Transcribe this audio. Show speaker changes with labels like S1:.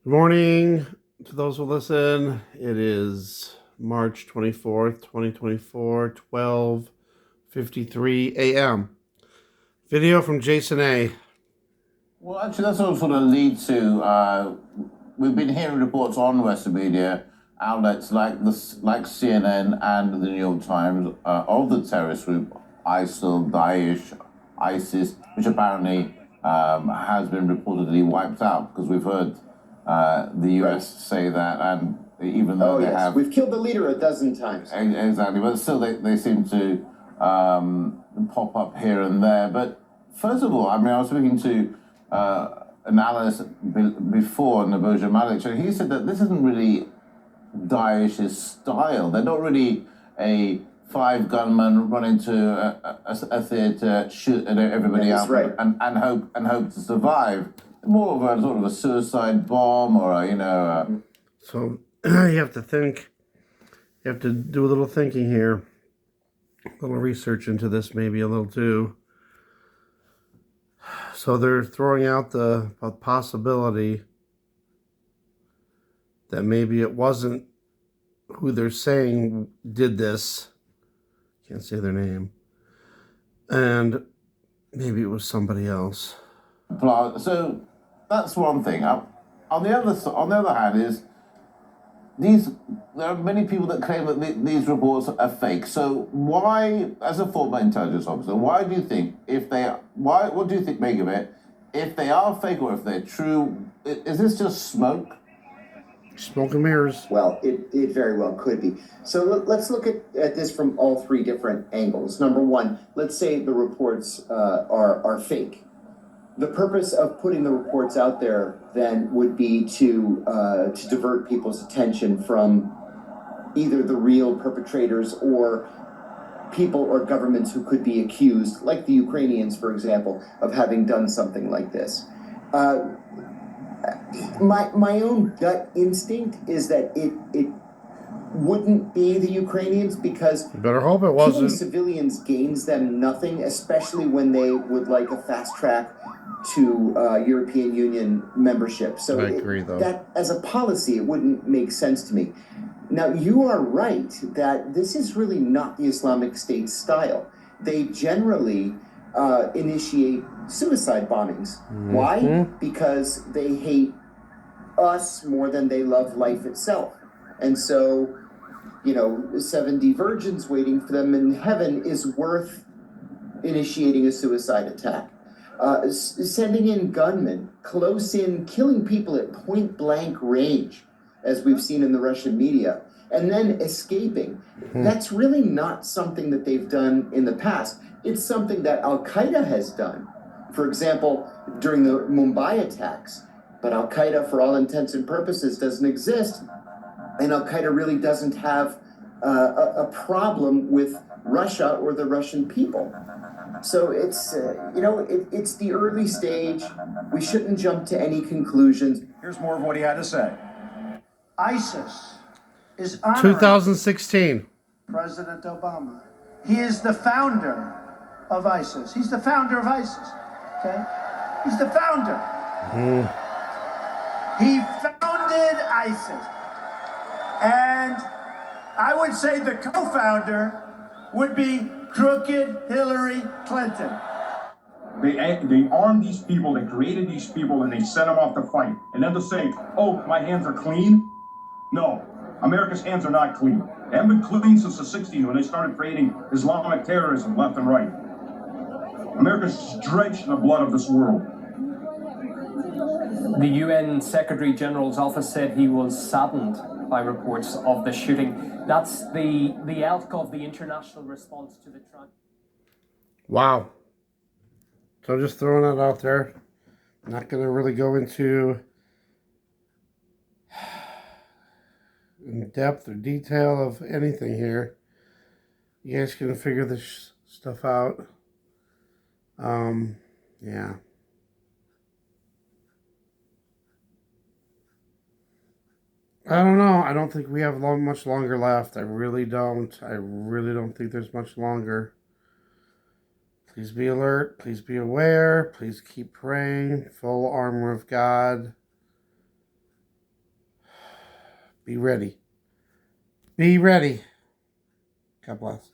S1: Good morning to those who listen. It is March 24th, 2024, 12:53 a.m. Video from Jason A.
S2: Well, actually, that's all sort of lead to. We've been hearing reports on Western media outlets like CNN and the New York Times of the terrorist group ISIL, Daesh, ISIS, which apparently has been reportedly wiped out because we've heard the U.S. say that, and even though they have,
S3: we've killed the leader a dozen times.
S2: Exactly, but still they seem to pop up here and there. But first of all, I mean, I was speaking to an analyst before, Naboja Malik, and he said that this isn't really Daesh's style. They're not really a five gunmen run into a theater, shoot everybody up,
S3: right.
S2: and hope to survive. More of a sort of a suicide bomb, or
S1: So you have to think. You have to do a little thinking here. A little research into this, maybe a little too. So they're throwing out the possibility that maybe it wasn't who they're saying did this. Can't say their name. And maybe it was somebody else.
S2: So that's one thing. On the other hand, is there are many people that claim that these reports are fake. So why, as a former intelligence officer, why do you think what do you think make of it? If they are fake or if they're true, is this just smoke?
S1: Smoke and mirrors.
S3: Well, it very well could be. So let's look at this from all three different angles. Number one, let's say the reports are fake. The purpose of putting the reports out there then would be to divert people's attention from either the real perpetrators or people or governments who could be accused, like the Ukrainians, for example, of having done something like this. My own gut instinct is that it wouldn't be the Ukrainians, because
S1: You better hope it
S3: killing
S1: wasn't.
S3: civilians gains them nothing, especially when they would like a fast track to European Union membership. So
S1: I agree, though.
S3: that as a policy, it wouldn't make sense to me. Now, you are right that this is really not the Islamic State style. They generally initiate suicide bombings.
S1: Mm-hmm.
S3: Why? Because they hate us more than they love life itself. And so, 70 virgins waiting for them in heaven is worth initiating a suicide attack. Sending in gunmen, close in, killing people at point blank range, as we've seen in the Russian media, and then escaping. That's really not something that they've done in the past. It's something that Al-Qaeda has done. For example, during the Mumbai attacks. But Al-Qaeda, for all intents and purposes, doesn't exist. And Al-Qaeda really doesn't have a problem with Russia or the Russian people. So it's, it's the early stage. We shouldn't jump to any conclusions.
S4: Here's more of what he had to say. ISIS is honoring
S1: 2016.
S4: President Obama. He is the founder of ISIS. He's the founder of ISIS. Okay? He's the founder. He founded ISIS. And I would say the co-founder would be crooked Hillary Clinton.
S5: They armed these people, they created these people, and they sent them off to fight. And then to say, oh, my hands are clean? No, America's hands are not clean. They haven't been clean since the 60s when they started creating Islamic terrorism left and right. America's drenched in the blood of this world.
S6: The UN Secretary General's office said he was saddened by reports of the shooting. That's the outcome of the international response to the tragedy.
S1: Wow. So just throwing that out there. Not going to really go into in depth or detail of anything here. You guys can figure this stuff out. Yeah. I don't know. I don't think we have much longer left. I really don't. I really don't think there's much longer. Please be alert. Please be aware. Please keep praying. Full armor of God. Be ready. Be ready. God bless.